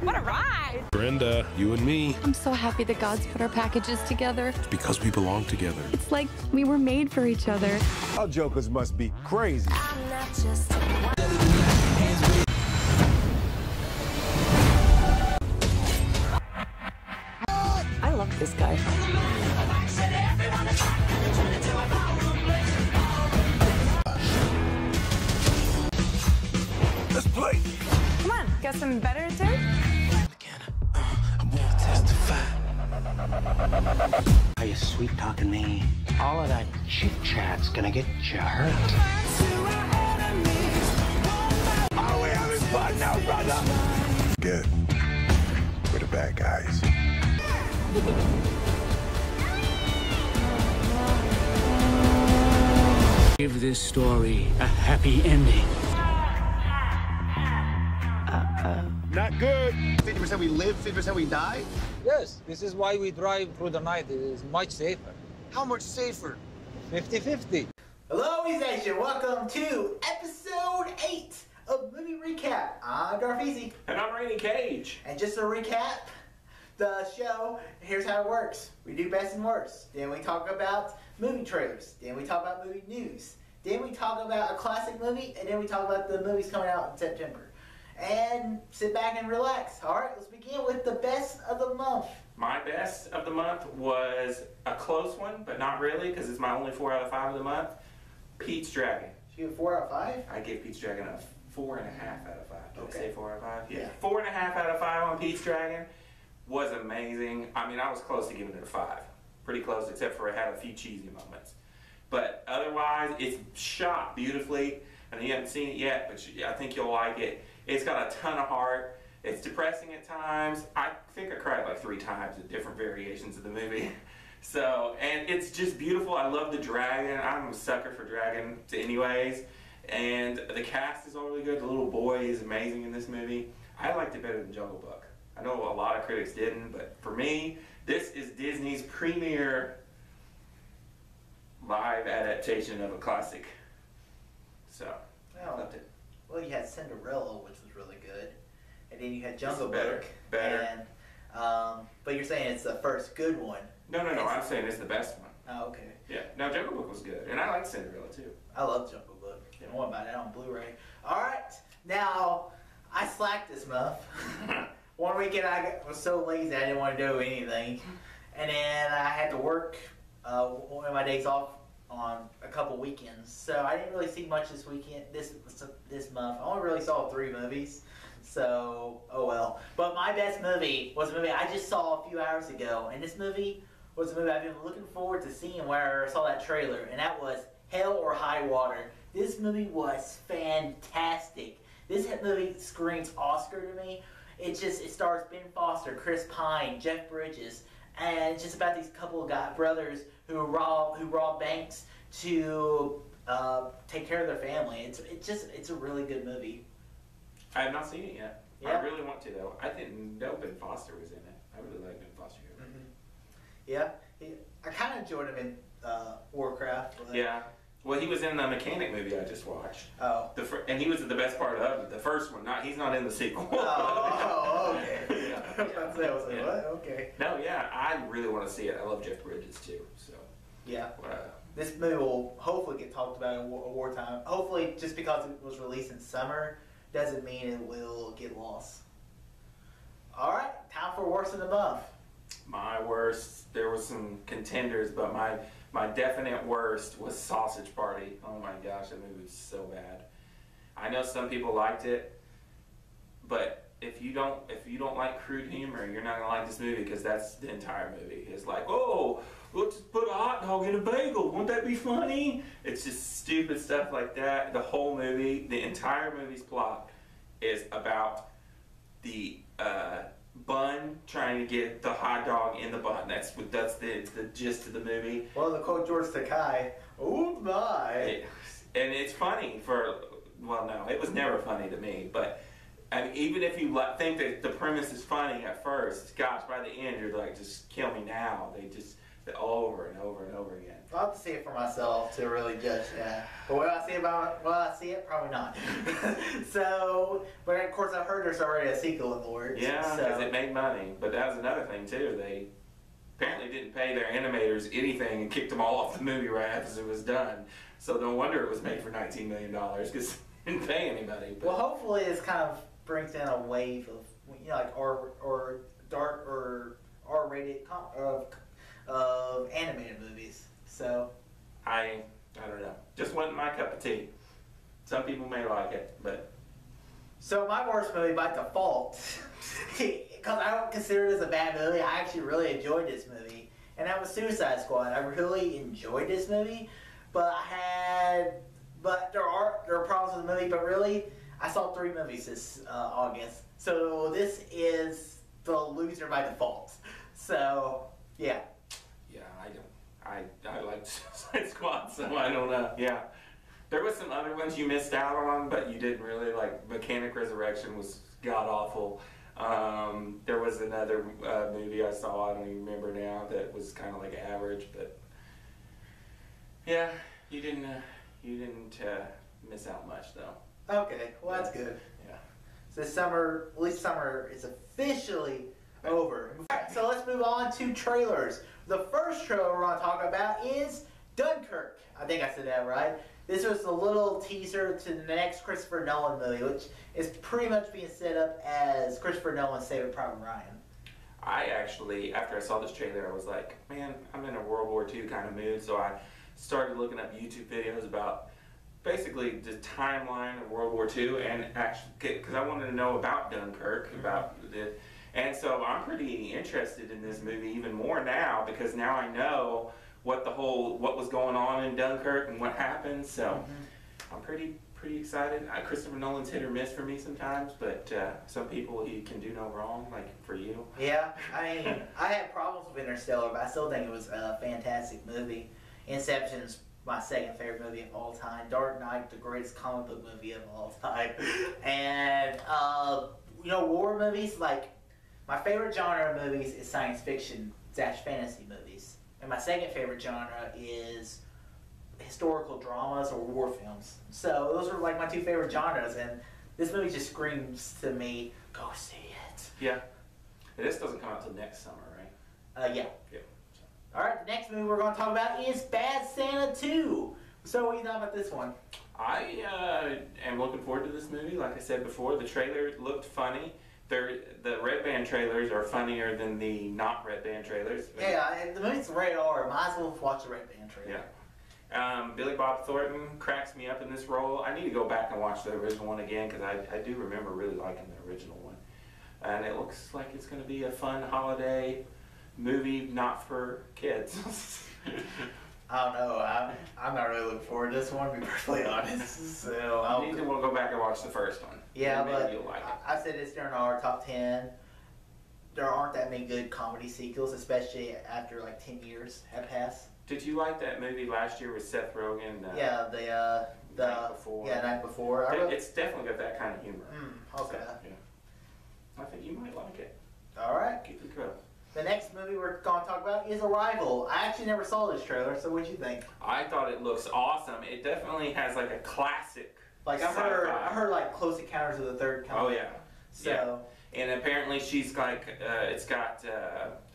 What a ride! Brenda, you and me. I'm so happy the gods put our packages together. It's because we belong together. It's like we were made for each other. Our jokers must be crazy. I love this guy. Let's play. Come on, got some better to do? Are you sweet talking me? All of that chit chat's gonna get you hurt. Are we having fun now, brother? Good. We're the bad guys. Give this story a happy ending. Not good. 50% we live, 50% we die? Yes, this is why we drive through the night. It is much safer. How much safer? 50-50. Hello, East Nation. Welcome to episode 8 of Movie Recap. I'm Darth Easy. And I'm Randy Cage. And just to recap the show, here's how it works. We do best and worst. Then we talk about movie trailers. Then we talk about movie news. Then we talk about a classic movie. And then we talk about the movies coming out in September. And sit back and relax. All right, let's begin with the best of the month. My best of the month was a close one, but not really, because it's my only 4 out of 5 of the month. Pete's Dragon. You have 4 out of 5? I gave Pete's Dragon a 4.5 out of 5. Did I say 4 out of 5? Yeah. 4.5 out of 5 on Pete's Dragon was amazing. I mean, I was close to giving it a 5. Pretty close, except for it had a few cheesy moments. But otherwise, it's shot beautifully. And you haven't seen it yet, but I think you'll like it. It's got a ton of heart. It's depressing at times. I think I cried like 3 times at different variations of the movie. So, and it's just beautiful. I love the dragon. I'm a sucker for dragons anyways. And the cast is all really good. The little boy is amazing in this movie. I liked it better than Jungle Book. I know a lot of critics didn't, but for me, this is Disney's premier live adaptation of a classic. So, I loved it. Well, you had Cinderella, which was really good, and then you had Jungle Book. Better. And, but you're saying it's the first good one. No, I'm saying it's the best one. Oh, okay. Yeah. Now, Jungle Book was good, and I like Cinderella too. I love Jungle Book. Yeah. More about that on Blu-ray. All right. Now, I slacked this month. One weekend I was so lazy I didn't want to do anything, and then I had to work one of my days off on a couple weekends, so I didn't really see much this weekend. This month, I only really saw 3 movies. So, oh well. But my best movie was a movie I just saw a few hours ago, and this movie was a movie I've been looking forward to seeing where I saw that trailer, and that was Hell or High Water. This movie was fantastic. This movie screams Oscar to me. It stars Ben Foster, Chris Pine, Jeff Bridges, and it's just about these couple of brothers who rob banks to take care of their family. It's a really good movie. I have not seen it yet. Yeah. I really want to though. I didn't know Ben Foster was in it. I really like Ben Foster. Yeah, I kind of enjoyed him in Warcraft. But... Yeah. Well, he was in the Mechanic movie I just watched. Oh. And he was the best part of it. The first one. He's not in the sequel. Oh, okay. Yeah. I was like, what? Okay. No, yeah, I really want to see it. I love Jeff Bridges too. So. Yeah. This movie will hopefully get talked about in wartime. Hopefully, just because it was released in summer doesn't mean it will get lost. All right, time for worst of the month. My worst, there was some contenders, but my definite worst was Sausage Party. Oh my gosh, that movie was so bad. I know some people liked it, but if you don't like crude humor, you're not gonna like this movie, because that's the entire movie. It's like, oh, let's put a hot dog in a bagel. Won't that be funny? It's just stupid stuff like that. The whole movie, the entire movie's plot is about the bun trying to get the hot dog in the bun. That's the gist of the movie. Well, the quote George Takei, oh my. And it's funny well, no, it was never funny to me, but I mean, even if you think that the premise is funny at first, gosh, by the end you're like, just kill me now. over and over and over again. I'll have to see it for myself to really judge that. But will I see it? Probably not. So, but of course I've heard there's already a sequel in the works. Yeah, so. because it made money. But that was another thing too. They apparently didn't pay their animators anything and kicked them all off the movie right after it was done. So no wonder it was made for $19 million because they didn't pay anybody. But. Well, hopefully this kind of brings in a wave of like or dark or R-rated of animated movies. So I don't know. Just wasn't my cup of tea. Some people may like it, but. So my worst movie by default, because I don't consider this a bad movie, I actually really enjoyed this movie, and that was Suicide Squad. I really enjoyed this movie, but there are problems with the movie. But really, I saw 3 movies this August, so this is the loser by default. So yeah. Yeah, I liked Suicide Squad, so I don't know. Yeah. There was some other ones you missed out on, but you didn't really like. Mechanic Resurrection was god awful. There was another movie I saw, I don't even remember now, that was kind of like average, but yeah, you didn't miss out much though. Okay, well that's good. Yeah. So summer, at least summer is officially over. Alright, so let's move on to trailers. The first trailer we're going to talk about is Dunkirk. I think I said that right. This was a little teaser to the next Christopher Nolan movie, which is pretty much being set up as Christopher Nolan's Saving Private Ryan. I actually, after I saw this trailer, I was like, man, I'm in a World War II kind of mood, so I started looking up YouTube videos about basically the timeline of World War II, and actually, because I wanted to know about Dunkirk, and so I'm pretty interested in this movie even more now, because now I know what was going on in Dunkirk and what happened, so I'm pretty excited. Christopher Nolan's hit or miss for me sometimes, but some people he can do no wrong, like for you. Yeah, I mean, I had problems with Interstellar, but I still think it was a fantastic movie. Inception's my second favorite movie of all time. Dark Knight, the greatest comic book movie of all time. And, war movies, like, my favorite genre of movies is science fiction / fantasy movies. And my second favorite genre is historical dramas or war films. So those are like my 2 favorite genres, and this movie just screams to me, go see it. Yeah. And this doesn't come out till next summer, right? Yeah. Yeah. Alright, the next movie we're going to talk about is Bad Santa 2. So what do you think about this one? I am looking forward to this movie. Like I said before, the trailer looked funny. The Red Band trailers are funnier than the not Red Band trailers. Yeah, and the movie's rated R. Might as well watch the Red Band trailer. Yeah. Billy Bob Thornton cracks me up in this role. I need to go back and watch the original one again, because I do remember really liking the original one. And it looks like it's going to be a fun holiday movie, not for kids. I don't know. I'm not really looking forward to this one, to be perfectly honest. So I need to go back and watch the first one. Yeah, maybe but you'll like it. I said this during our top 10. There aren't that many good comedy sequels, especially after like 10 years have passed. Did you like that movie last year with Seth Rogen? Yeah, the Night Before. Yeah, Night Before. It's definitely got that kind of humor. Okay. So, yeah. I think you might like it. All right. Keep it cool. The next movie we're going to talk about is Arrival. I actually never saw this trailer, so what'd you think? I thought it looks awesome. It definitely has like a classic. Like I heard like Close Encounters of the Third Kind. Oh yeah. So. Yeah. And apparently she's like, it's got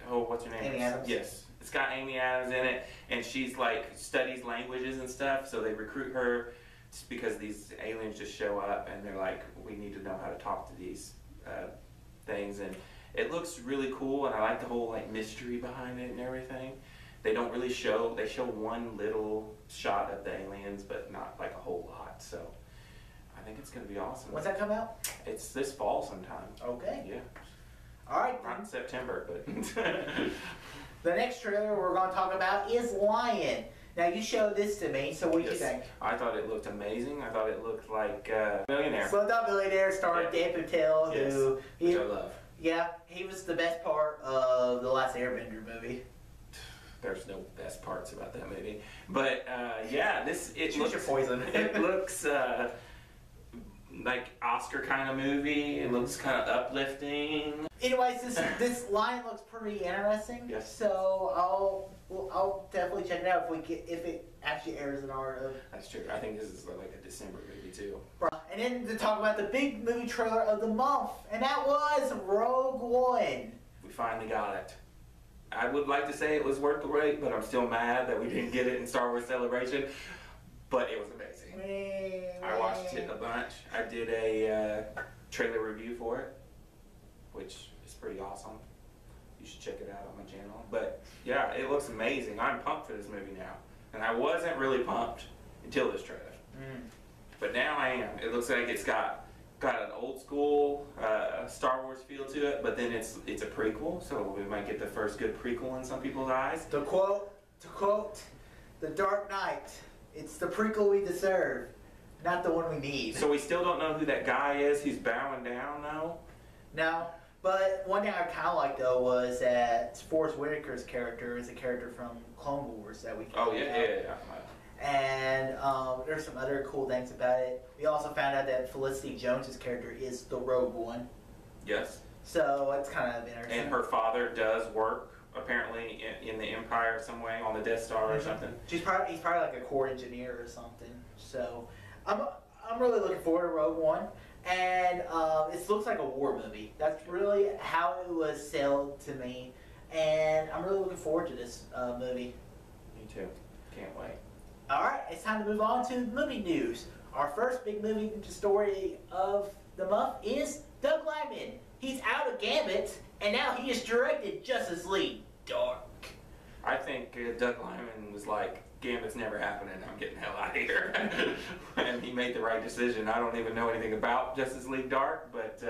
what's her name? Amy Adams. Yes. It's got Amy Adams in it, and she's like studies languages and stuff. So they recruit her just because these aliens just show up, and they're like, we need to know how to talk to these things, and it looks really cool, and I like the whole like mystery behind it and everything. They don't really show. They show one little shot of the aliens, but not like a whole lot. So I think it's going to be awesome. When's that come out? It's this fall sometime. Okay. Yeah. All right. Not in September, but. The next trailer we're going to talk about is Lion. Now you showed this to me, so what do you think? I thought it looked amazing. I thought it looked like Millionaire. Slumdog Millionaire starring Dave Patel, which I love. Yeah, he was the best part of the last Airbender movie. There's no best parts about that movie, but yeah, Choose your poison. It looks like Oscar kind of movie. It looks kind of uplifting. Anyways, this line looks pretty interesting. Yes. So I'll definitely check it out if it actually airs in our. That's true. I think this is like a December movie too. And then to talk about the big movie trailer of the month, and that was Rogue One. We finally got it. I would like to say it was worth the wait, but I'm still mad that we didn't get it in Star Wars Celebration. But it was amazing. I watched it a bunch. I did a trailer review for it, which is pretty awesome. You should check it out on my channel. But yeah, it looks amazing. I'm pumped for this movie now. And I wasn't really pumped until this trailer. But now I am. It looks like it's got an old school Star Wars feel to it, but then it's a prequel, so we might get the first good prequel in some people's eyes. To quote The Dark Knight, it's the prequel we deserve, not the one we need. So we still don't know who that guy is who's bowing down though? No, but one thing I kind of liked though was that Forrest Whitaker's character is a character from Clone Wars that we found out. Yeah. And there's some other cool things about it. We also found out that Felicity Jones's character is the Rogue One. Yes. So it's kind of interesting. And her father does work apparently in the Empire some way on the Death Star or something. He's probably like a core engineer or something. So I'm really looking forward to Rogue One, and it looks like a war movie. That's really how it was sold to me, and I'm really looking forward to this movie. Me too. Can't wait. All right, it's time to move on to movie news. Our first big movie story of the month is Doug Liman. He's out of Gambit, and now he has directed Justice League Dark. I think Doug Liman was like, Gambit's never happening, I'm getting the hell out of here. And he made the right decision. I don't even know anything about Justice League Dark, but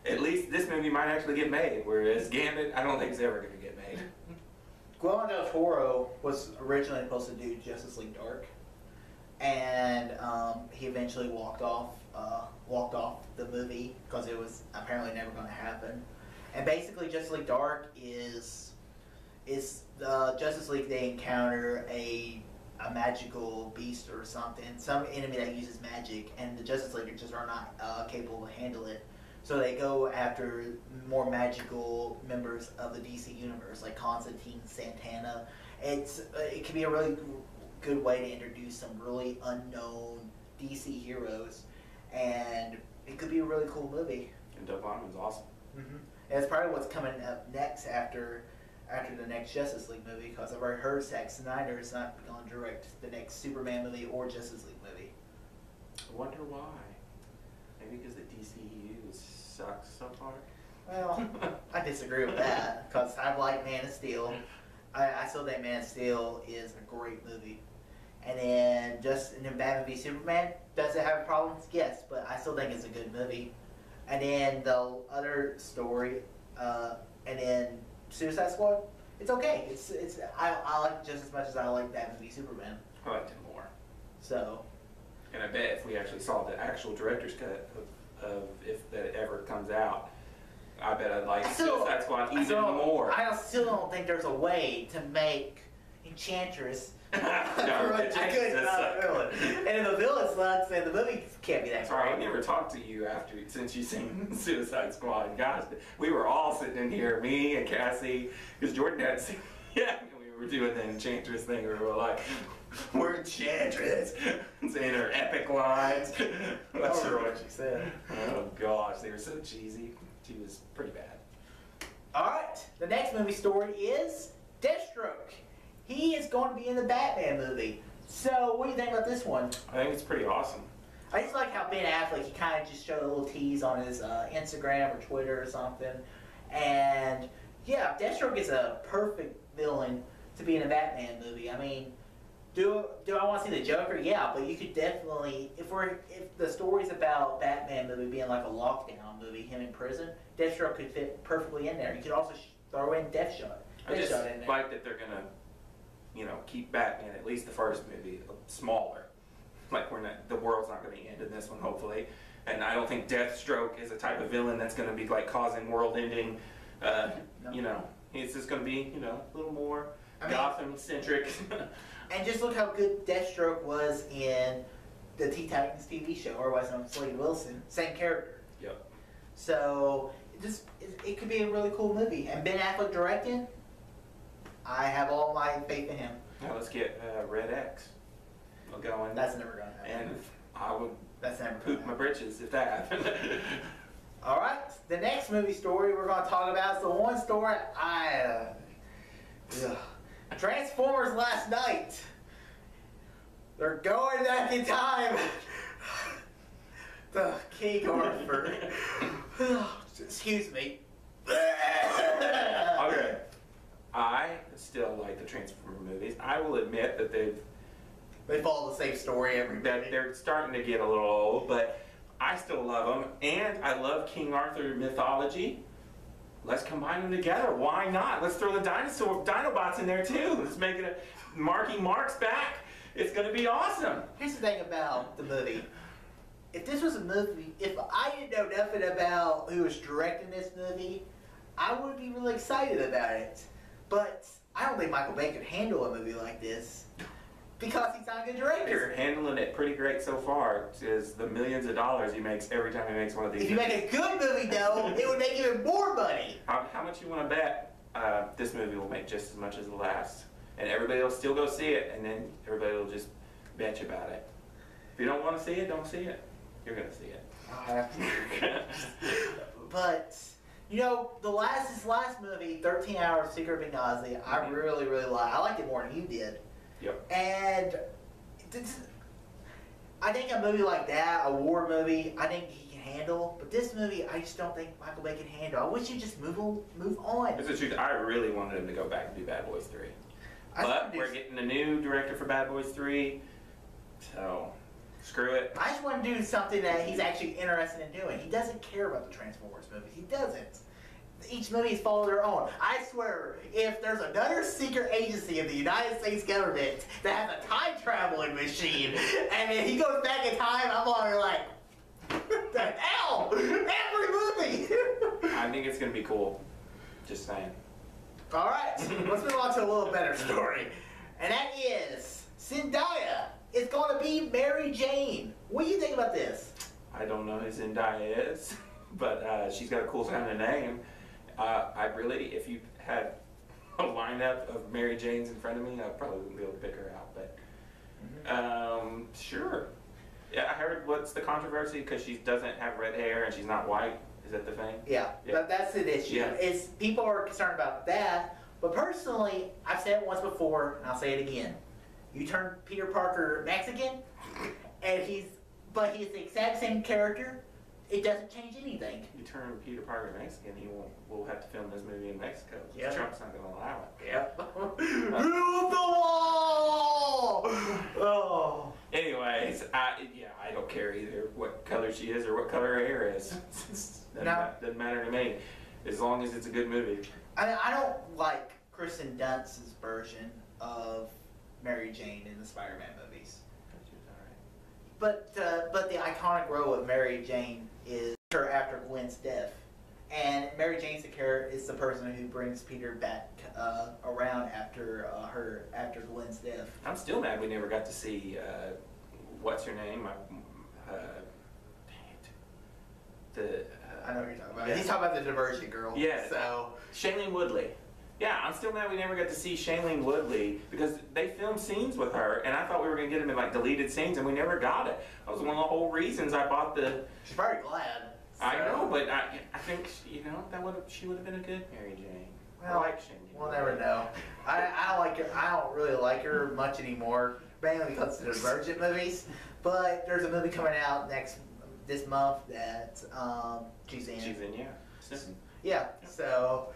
at least this movie might actually get made, whereas Gambit, I don't think it's ever going to get made. Guillermo del Toro was originally supposed to do Justice League Dark, and he eventually walked off the movie because it was apparently never going to happen. And basically, Justice League Dark is the Justice League. They encounter a magical beast or something, some enemy that uses magic, and the Justice League just are not capable to handle it. So they go after more magical members of the DC universe, like Constantine, Santana. It can be a really good way to introduce some really unknown DC heroes, and it could be a really cool movie. And Doug Liman's awesome. And it's probably what's coming up next after the next Justice League movie, because I've already heard Zack Snyder is not going to direct the next Superman movie or Justice League movie. I wonder why. Maybe because the DCU sucks so far? Well, I disagree with that, because I like Man of Steel. I still think Man of Steel is a great movie. And then Batman v Superman, does it have problems? Yes, but I still think it's a good movie. And then the other story, and then Suicide Squad, it's okay. I like it just as much as I like Batman v Superman. I liked it more. So. And I bet if we actually saw the actual director's cut of if that ever comes out, I bet I'd like Suicide Squad even more. I still don't think there's a way to make Enchantress no, a good villain. And if the villain sucks, then the movie can't be that Sorry, great. I never talked to you since you seen Suicide Squad. And guys, we were all sitting in here, me and Cassie, because Jordan had seen, we were doing the Enchantress thing, where we were like, we're Enchantress, saying her epic lines. I don't remember what she said. Oh gosh, they were so cheesy. She was pretty bad. Alright, the next movie story is Deathstroke. He is going to be in the Batman movie. So, what do you think about this one? I think it's pretty awesome. I just like how Ben Affleck, he kind of just showed a little tease on his Instagram or Twitter or something. And, yeah, Deathstroke is a perfect villain to be in a Batman movie. I mean, do I want to see the Joker? Yeah, but you could definitely, if the story's about Batman movie being like a lockdown movie, him in prison, Deathstroke could fit perfectly in there. You could also throw in Deathshot. I just like that they're gonna, keep Batman, at least the first movie, smaller. Like the world's not gonna end in this one, hopefully. And I don't think Deathstroke is a type of villain that's gonna be like causing world-ending. No. It's just gonna be a little more Gotham-centric. And just look how good Deathstroke was in the Teen Titans TV show, or was on Slade Wilson, same character. Yep. So it could be a really cool movie. And Ben Affleck directing, I have all my faith in him. Now let's get Red X going. That's never gonna happen. And I would That's never gonna poop my happen. britches if that happened. All right, the next movie story we're going to talk about is the one story Transformers Last Night. They're going back in time. The King Arthur. Excuse me. Okay. I still like the Transformer movies. I will admit that They follow the same story every that movie. they're starting to get a little old, but I still love them, and I love King Arthur mythology. Let's combine them together. Why not? Let's throw the Dinobots in there too. Let's make it a Marky Mark's back. It's gonna be awesome. Here's the thing about the movie. If this was a movie, if I didn't know nothing about who was directing this movie, I would be really excited about it. But I don't think Michael Bay could handle a movie like this because he's not a good They're director. handling it pretty great so far. Is the millions of dollars he makes every time he makes one of these. If you make a good movie, though, it would make even more money. How much you want to bet this movie will make just as much as the last? And everybody will still go see it, and then everybody will just bet you about it. If you don't want to see it, don't see it. You're going to see it. But, you know, this last movie, 13 Hours, Secret of Benghazi, I really, really liked. I liked it more than you did. Yep. And I think a movie like that, a war movie, I think he can handle. But this movie, I just don't think Michael Bay can handle. I wish he'd just move on. It's the truth. I really wanted him to go back and do Bad Boys 3. I But just we're getting a new director for Bad Boys 3, so screw it. I just want to do something that he's actually interested in doing. He doesn't care about the Transformers movies. He doesn't. Each movie is follow their own. I swear, if there's another secret agency of the United States government that has a time traveling machine, and then he goes back in time, I'm already like, what the hell? Every movie! I think it's going to be cool. Just saying. All right, let's move on to a little better story. And that is, Zendaya is going to be Mary Jane. What do you think about this? I don't know who Zendaya is, but she's got a cool sounding name. I really, if you had a lineup of Mary Janes in front of me, I probably wouldn't be able to pick her out, but sure. Yeah, I heard what's the controversy because she doesn't have red hair and she's not white. Is that the thing? Yeah, Yeah. but that's the issue. Yeah. It's people are concerned about that, but personally, I've said it once before, and I'll say it again. You turn Peter Parker Mexican, and he's the exact same character. It doesn't change anything. You turn Peter Parker Mexican, we'll have to film this movie in Mexico. Yeah. Trump's not going to allow it. Yep. Build the wall! Oh. Anyways, I don't care either what color she is or what color her hair is. Doesn't matter to me, as long as it's a good movie. I don't like Kristen Dunst's version of Mary Jane in the Spider-Man movies. But the iconic role of Mary Jane is her after Gwen's death, and Mary Jane's the person who brings Peter back around after Gwen's death. I'm still mad we never got to see what's her name? Dang it. I know what you're talking about. Yeah. He's talking about the Divergent Girl. Yeah. So Shailene Woodley. Yeah, I'm still mad we never got to see Shailene Woodley because they filmed scenes with her, and I thought we were gonna get them in like deleted scenes, and we never got it. That was one of the whole reasons I bought the. she's probably glad. I know, but I think she would have been a good Mary Jane. I Well, like Shailene. we'll never know. I don't like her. I don't really like her much anymore, mainly because of the Divergent movies. But there's a movie coming out this month that she's in. She's in, yeah. Sniffing. Yeah. So,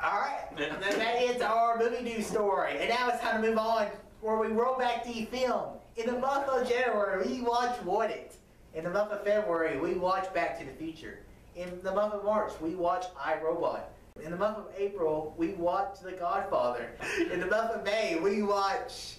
all right. And then that is our movie news story. And now it's time to move on, where we roll back the film. In the month of January, we watch Want It. In the month of February, we watch Back to the Future. In the month of March, we watch iRobot. In the month of April, we watch The Godfather. In the month of May, we watch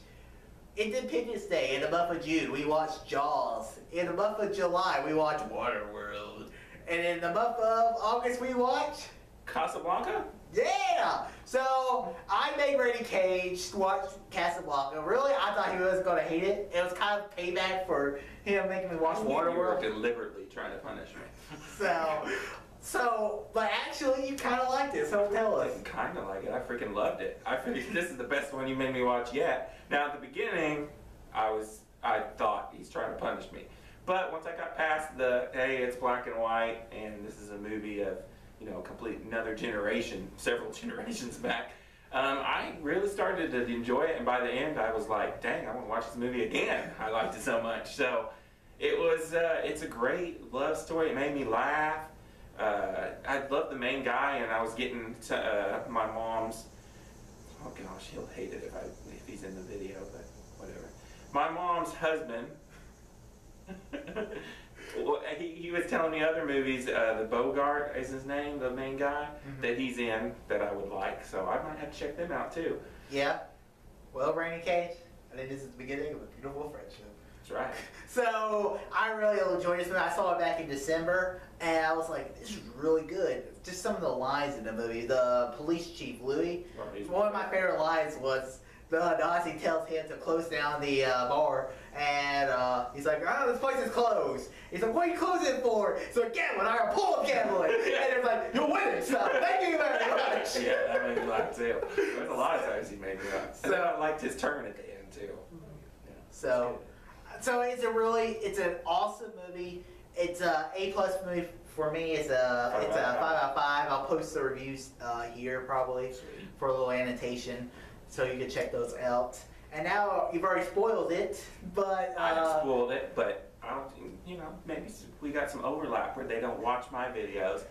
Independence Day. In the month of June, we watch Jaws. In the month of July, we watch Waterworld. And in the month of August, we watch Casablanca? Yeah! So, I made Randy Cage watch Casablanca. Really, I thought he was going to hate it. It was kind of payback for him making me watch You were Waterworld. deliberately trying to punish me. But actually, you kind of liked it, so tell I us. didn't kind of like it. I freaking loved it. I figured this is the best one you made me watch yet. Now, at the beginning, I thought he's trying to punish me. But once I got past the, hey, it's black and white, and this is a movie of, you know, complete another generation, several generations back, I really started to enjoy it, and by the end, I was like, dang, I want to watch this movie again. I liked it so much. So it was, it's a great love story. It made me laugh. I love the main guy, and I was getting to my mom's. Oh gosh, he'll hate it if he's in the video, but whatever. My mom's husband. Well, he was telling me other movies. The Bogart is his name, the main guy that he's in that I would like. So I might have to check them out too. Yeah. Well, Randy Cage, I think this is the beginning of a beautiful friendship. That's right. So I really enjoyed this movie. I saw it back in December, and I was like, "This is really good." Just some of the lines in the movie. The police chief Louis. One of my favorite lines was the Nazi tells him to close down the bar, and he's like, "Oh, this place is closed." He's like, "What are you closing it for?" So gambling. I got pull up gambling, and it's like, "You're winning stuff. Thank you very much." Yeah, that made me laugh too. There's a lot of times he made me laugh. And then I liked his turn at the end too. Yeah, So it's an awesome movie. It's a A+ movie for me. It's a 5 out of 5. I'll post the reviews here probably for a little annotation, so you can check those out. And now you've already spoiled it, but I have spoiled it, but I don't. You know, maybe we got some overlap where they don't watch my videos.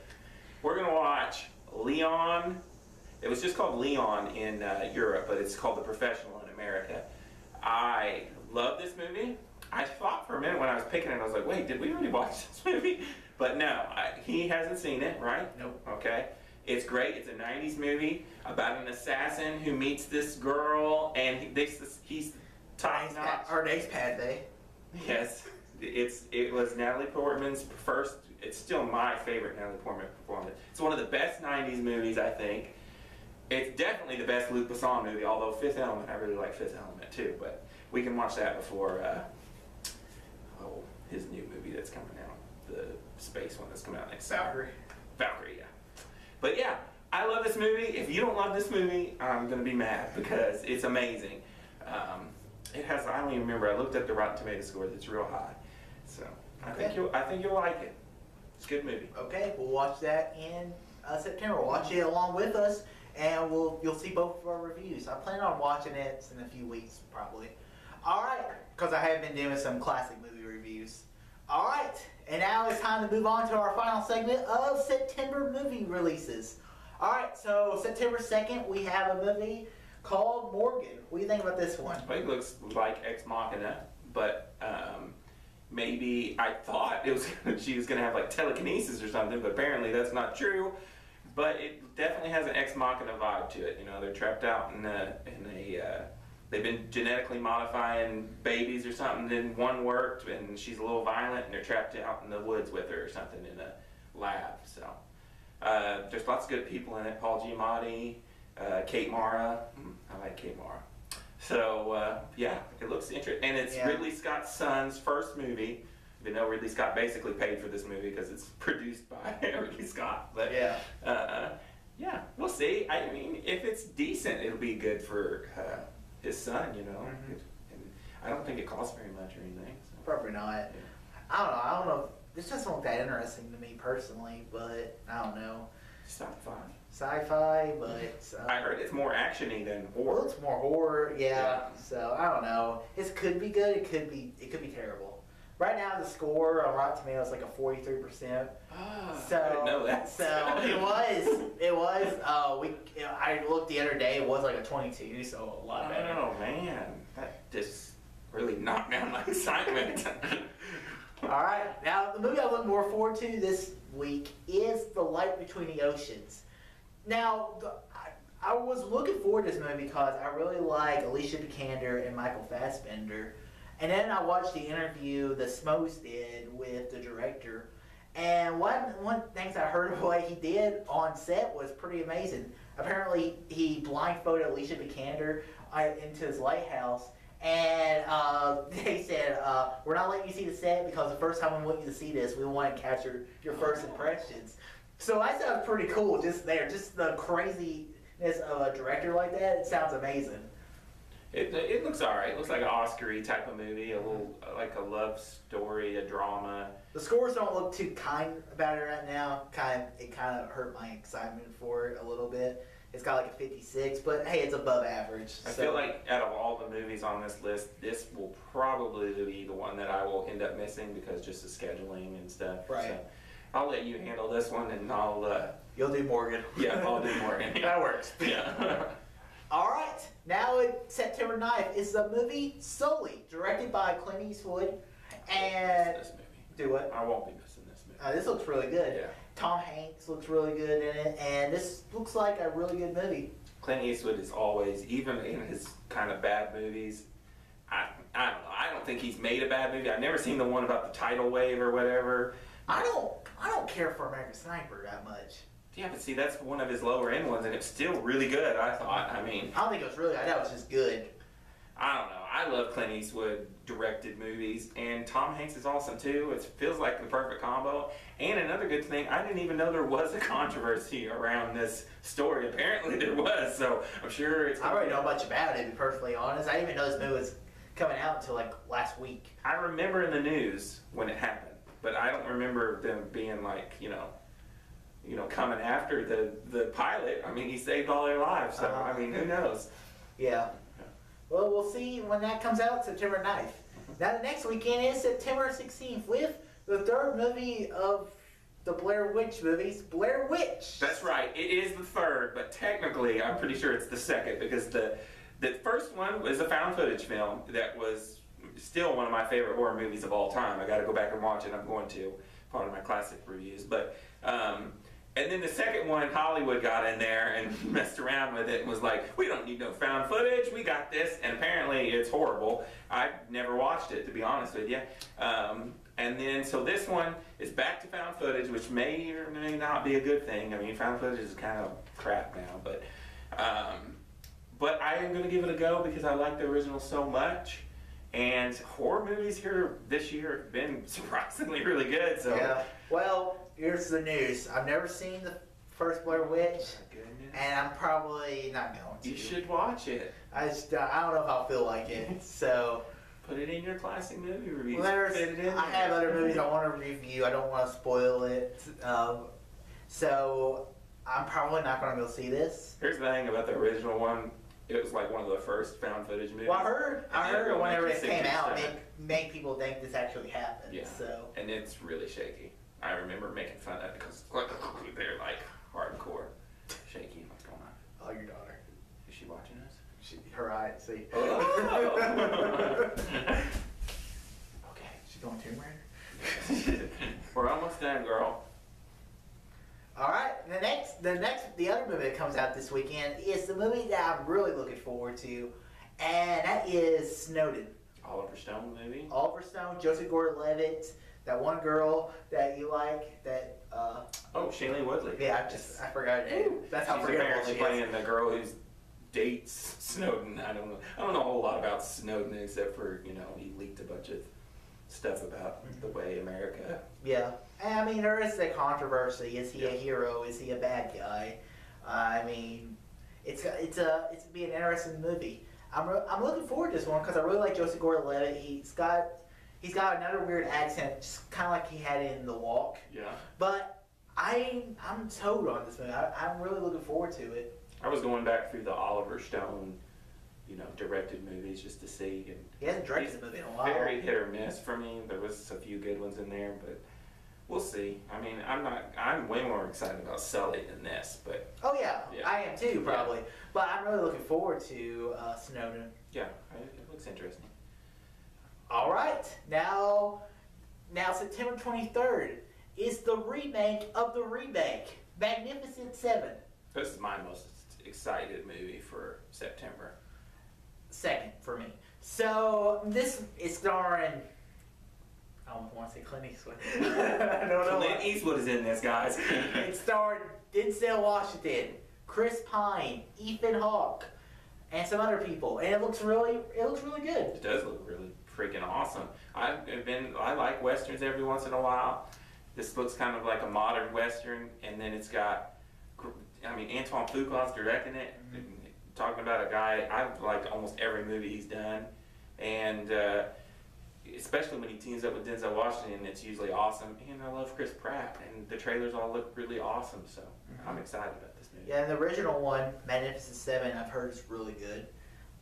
We're gonna watch Leon. It was just called Leon in Europe, but it's called The Professional in America. I love this movie. I thought for a minute when I was picking it, I was like, wait, did we already watch this movie? But no, he hasn't seen it, right? Nope. Okay. It's great. It's a 90s movie about an assassin who meets this girl, and he's top notch. Our name's Padme. Yes. It was Natalie Portman's first, it's still my favorite Natalie Portman performance. It's one of the best 90s movies, I think. It's definitely the best Luc Besson movie, although Fifth Element, I really like Fifth Element too, but we can watch that before his new movie that's coming out, the space one that's coming out next summer. Valkyrie, yeah. But yeah, I love this movie. If you don't love this movie, I'm going to be mad because it's amazing. It has, I don't even remember, I looked at the Rotten Tomatoes score, it's real high. So I think you'll like it. It's a good movie. Okay, we'll watch that in September. Watch it along with us, and you'll see both of our reviews. I plan on watching it in a few weeks, probably. All right, because I have been doing some classic movie reviews. All right, and now it's time to move on to our final segment of September movie releases. All right, so September 2nd, we have a movie called Morgan. What do you think about this one? Well, it looks like Ex Machina, but maybe I thought it was she was going to have like telekinesis or something, but apparently that's not true. But it definitely has an Ex Machina vibe to it. You know, they're trapped out in a they've been genetically modifying babies or something, then one worked and she's a little violent and they're trapped out in the woods with her or something in a lab. So there's lots of good people in it. Paul Giamatti, Kate Mara. I like Kate Mara. So yeah, it looks interesting. And it's Ridley Scott's son's first movie, even though Ridley Scott basically paid for this movie because it's produced by Ridley Scott. But yeah, we'll see. I mean, if it's decent, it'll be good for his son, you know. And I don't think it costs very much or anything. So. Probably not. Yeah. I don't know. This doesn't look that interesting to me personally, but I don't know. Sci-fi. Sci-fi, but I heard it's more action-y than horror. Well, it's more horror, yeah. So I don't know. It could be good. It could be terrible. Right now, the score on Rotten Tomatoes is like a 43%. So I didn't know that. So it was. I looked the other day. It was like a 22, so a lot better. Oh man, that just really knocked down my excitement. All right, now the movie I look more forward to this week is The Light Between the Oceans. Now, I was looking forward to this movie because I really like Alicia Vikander and Michael Fassbender. And then I watched the interview the Smos did with the director, And one things I heard of what he did on set was pretty amazing. Apparently, he blindfolded Alicia Vikander into his lighthouse, and they said, "We're not letting you see the set because the first time we want you to see this, we want to capture your first impressions." So that sounds pretty cool. Just the craziness of a director like that. It sounds amazing. It looks alright. It looks like an Oscar-y type of movie, a little like a love story, a drama. The scores don't look too kind about it right now. It kind of hurt my excitement for it a little bit. It's got like a 56, but hey, it's above average. I feel like out of all the movies on this list, this will probably be the one that I will end up missing because just the scheduling and stuff. Right. So I'll let you handle this one, and I'll. You'll do Morgan. Yeah, I'll do Morgan. Yeah. That works. Yeah. All right, now September 9th is the movie Sully, directed by Clint Eastwood, and This movie. do what? I won't be missing this movie. This looks really good. Yeah. Tom Hanks looks really good in it, and this looks like a really good movie. Clint Eastwood is always, even in his kind of bad movies, I don't know. I don't think he's made a bad movie. I've never seen the one about the tidal wave or whatever. I don't care for American Sniper that much. Yeah, but see, that's one of his lower end ones, and it's still really good, I thought. I mean, I don't think it was really. I thought it was just good. I don't know. I love Clint Eastwood directed movies, and Tom Hanks is awesome too. It feels like the perfect combo. And another good thing, I didn't even know there was a controversy around this story. Apparently there was, so I'm sure it's. I already know much about it, to be perfectly honest. I didn't even know this movie was coming out until like last week. I remember in the news when it happened, but I don't remember them being like, coming after the pilot. I mean, he saved all their lives, so I mean, who knows? Yeah. Well, we'll see when that comes out, September 9th. Now, the next weekend is September 16th with the third movie of the Blair Witch movies, Blair Witch. That's right. It is the third, but technically, I'm pretty sure it's the second because the first one was a found footage film that was still one of my favorite horror movies of all time. I got to go back and watch it. I'm going to, part of my classic reviews, but. And then the second one, Hollywood got in there and messed around with it and was like, we don't need no found footage, we got this, and apparently it's horrible. I've never watched it, to be honest with you. And then, so this one is back to found footage, which may or may not be a good thing. I mean, found footage is kind of crap now, but I am going to give it a go because I like the original so much. And horror movies here this year have been surprisingly really good. So yeah. Well, here's the news. I've never seen the first Blair Witch, and I'm probably not going to. You should watch it. I don't know if I'll feel like it. So put it in your classic movie reviews. I have other movies I want to review. I don't want to spoil it. So I'm probably not going to go see this. Here's the thing about the original one. It was like one of the first found footage movies. Well, I heard whenever it came out, it it made people think this actually happened. Yeah. So. And it's really shaky. I remember making fun of it because they're like hardcore shaky. What's going on? Oh, your daughter. Is she watching us? Her eye, see. Oh. Okay, she's going Tomb Raider. We're almost done, girl. All right, the other movie that comes out this weekend is the movie that I'm really looking forward to, and that is Snowden. Oliver Stone movie. Oliver Stone, Joseph Gordon-Levitt, that one girl that you like, that. Oh, Shailene Woodley. Yeah, I forgot her name. That's how she's forgettable apparently she playing is. the girl who dates Snowden. I don't know a whole lot about Snowden except for he leaked a bunch of stuff about the way America. Yeah, I mean there is a controversy. Is he a hero? Is he a bad guy? I mean, it's be an interesting movie. I'm looking forward to this one because I really like Joseph Gordon-Levitt. He's got another weird accent, just kind of like he had in The Walk. Yeah. But I'm sold on this movie. I'm really looking forward to it. I was going back through the Oliver Stone, directed movies just to see. And he hasn't directed a movie in a while. Very hit or miss for me. There was a few good ones in there, but we'll see. I mean, I'm way more excited about Sully than this, but. Oh yeah. I am too, probably. Yeah. But I'm really looking forward to Snowden. Yeah, it looks interesting. All right, now September 23rd is the remake of the remake, Magnificent Seven. This is my most excited movie for September. Second for me. So this is starring, I don't want to say Clint Eastwood. I don't know. Clint Eastwood is in this, guys. It starred Denzel Washington, Chris Pine, Ethan Hawke, and some other people, and it looks really good. It does look really freaking awesome. I like westerns every once in a while. This looks kind of like a modern western, and then it's got, I mean, Antoine Fuqua's directing it. Talking about a guy, I've liked almost every movie he's done, and especially when he teams up with Denzel Washington, it's usually awesome. And I love Chris Pratt, and the trailers all look really awesome, so I'm excited about this movie. Yeah, and the original one, Magnificent Seven, I've heard is really good,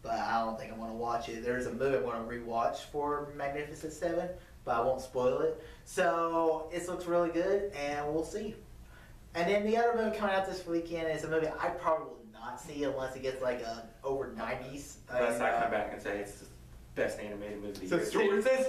but I don't think I'm going to watch it. There's a movie I want to rewatch for Magnificent Seven, but I won't spoil it. So it looks really good, and we'll see. And then the other movie coming out this weekend is a movie I probably will not see unless it gets like over 90s. Unless I come back and say it's the best animated movie. It says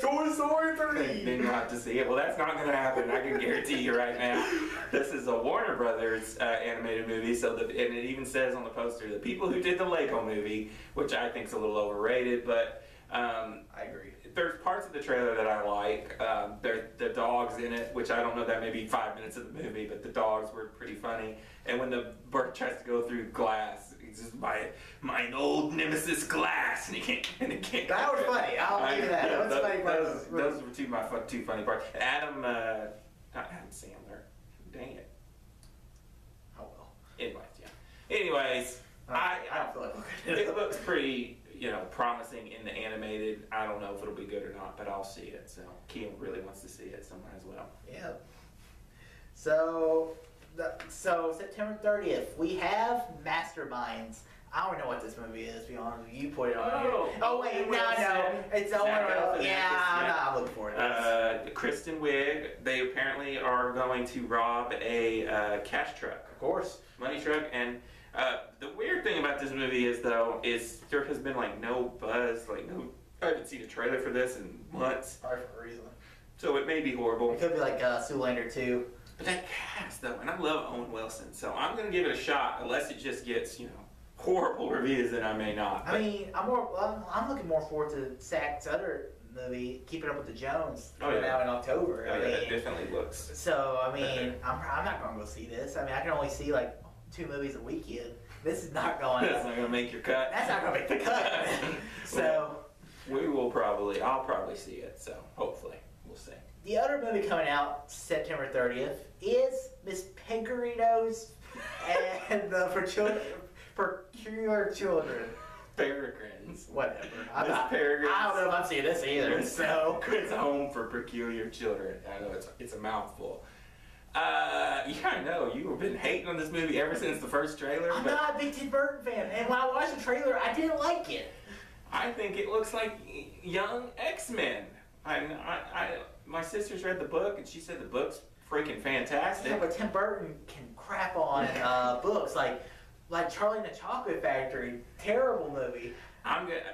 Toy Story 3. Then you'll have to see it. Well, that's not going to happen. I can guarantee you right now. This is a Warner Brothers animated movie, and it even says on the poster, the people who did the Lego movie, which I think is a little overrated, but I agree. There's parts of the trailer that I like. The dogs in it, which I don't know, that may be 5 minutes of the movie, but the dogs were pretty funny. And when the bird tries to go through glass, it's just my old nemesis glass, and he can't. That was funny. I'll give you that. That was funny parts. Those were two funny parts. Not Adam Sandler. Dang it. Oh well. Anyways, I don't feel like looking it looks pretty, promising in the animated. I don't know if it'll be good or not, but I'll see it. So Keem really wants to see it, so might as well. Yeah. So September 30th, we have Masterminds. I don't know what this movie is, to be honest with you. You put it on here. Oh, wait, no. It's Owen Wilson. Yeah, I'm looking forward to this. Kristen Wiig, they apparently are going to rob a cash truck. Of course. Money truck. And the weird thing about this movie is there has been no buzz, I haven't seen a trailer for this in months. Probably for a reason. So it may be horrible. It could be like Zoolander 2. But that cast, though, and I love Owen Wilson, so I'm going to give it a shot, unless it just gets, horrible reviews, then I may not. But I mean, I'm looking more forward to Zach's other movie, Keeping Up with the Jones, coming out in October. It definitely looks. So, I mean, I'm not going to go see this. I mean, I can only see 2 movies a weekend. This is not going to... That's not going to make your cut. That's not going to make the cut. So... I'll probably see it, so hopefully. We'll see. The other movie coming out September 30th is Miss Peregrinos and the Peculiar Children. Peregrines. Whatever. I don't know if I'm seeing this either. So it's Home for Peculiar Children. I know it's a mouthful. Yeah, I know. You've been hating on this movie ever since the first trailer. I'm not a big Tim Burton fan, and when I watched the trailer, I didn't like it. I think it looks like young X-Men. My sister's read the book, and she said the book's freaking fantastic. Yeah, but Tim Burton can crap on books like Charlie and the Chocolate Factory. Terrible movie.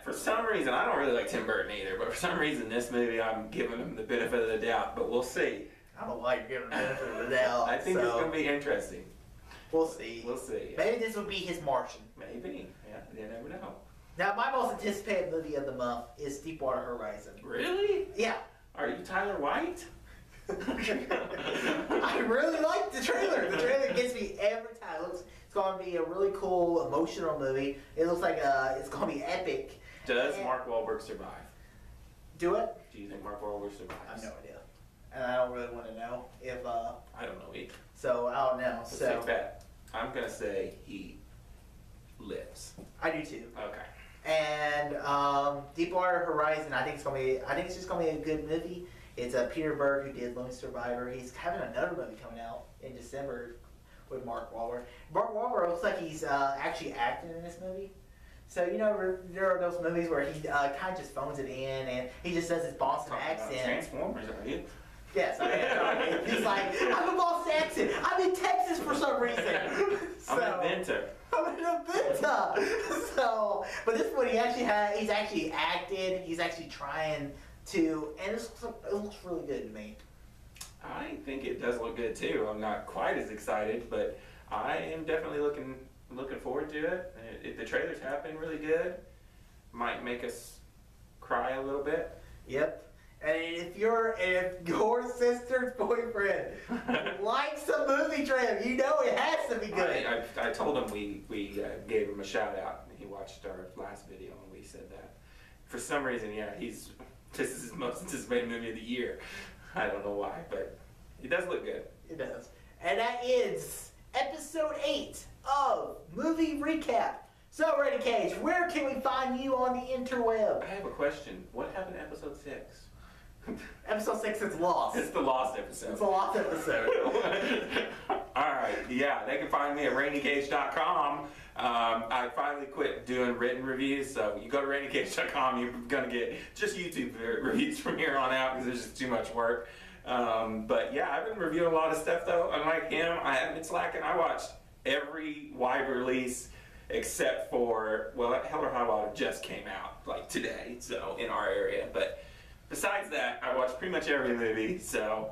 For some reason, I don't really like Tim Burton either, but for some reason, this movie, I'm giving him the benefit of the doubt, but we'll see. I don't know why you're giving him the benefit of the doubt. I think it's going to be interesting. We'll see. We'll see. Maybe this will be his Martian. Maybe. Yeah, you never know. Now, my most anticipated movie of the month is Deepwater Horizon. Really? Yeah. Are you Tyler White? I really like the trailer. The trailer gets me every time. It's going to be a really cool, emotional movie. It looks like it's going to be epic. Does Mark Wahlberg survive? Do it? Do you think Mark Wahlberg survives? I have no idea. And I don't really want to know if... I don't know either. So, I don't know. Let's take that. I'm going to say he lives. I do too. Okay. And Deepwater Horizon, I think it's just gonna be a good movie. It's Peter Berg who did Lone Survivor. He's having another movie coming out in December with Mark Wahlberg. Mark Wahlberg looks like he's actually acting in this movie. So there are those movies where he kind of just phones it in and he just does his Boston accent. Transformers, are you? Yes, I am. He's like, I'm a Boston accent. I'm in Texas for some reason. I'm an inventor. I'm an inventor. So, but this one he's actually acted. He's actually trying to, and it looks really good to me. I think it does look good too. I'm not quite as excited, but I am definitely looking forward to it. The trailers have been really good. Might make us cry a little bit. Yep. And if your sister's boyfriend likes a movie trailer, you know it has to be good. I told him we gave him a shout out. He watched our last video and we said that. For some reason, yeah, this is his most anticipated movie of the year. I don't know why, but it does look good. It does. And that ends episode 8 of Movie Recap. So, Randy Cage, where can we find you on the interweb? I have a question. What happened to episode 6? Episode 6 is lost. It's the lost episode. It's a lost episode. Alright, yeah, they can find me at randycage.com. I finally quit doing written reviews, so you go to randycage.com, you're going to get just YouTube reviews from here on out because there's just too much work. But yeah, I've been reviewing a lot of stuff though. Unlike him, I haven't been slacking. I watched every wide release except for, well, Hell or High Water just came out like today, so in our area. But besides that, I watched pretty much every movie, so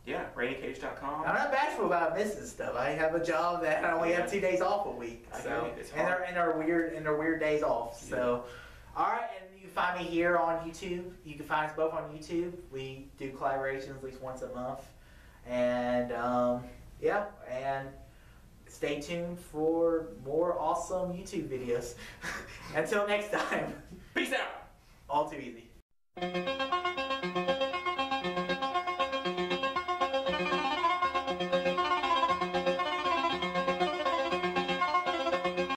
yeah, randycage.com. I'm not bashful about missing stuff. I have a job that I only have 2 days off a week, so it's and they're weird days off. So, all right, and you can find me here on YouTube. You can find us both on YouTube. We do collaborations at least once a month, and yeah, and stay tuned for more awesome YouTube videos. Until next time, Peace out. all too easy.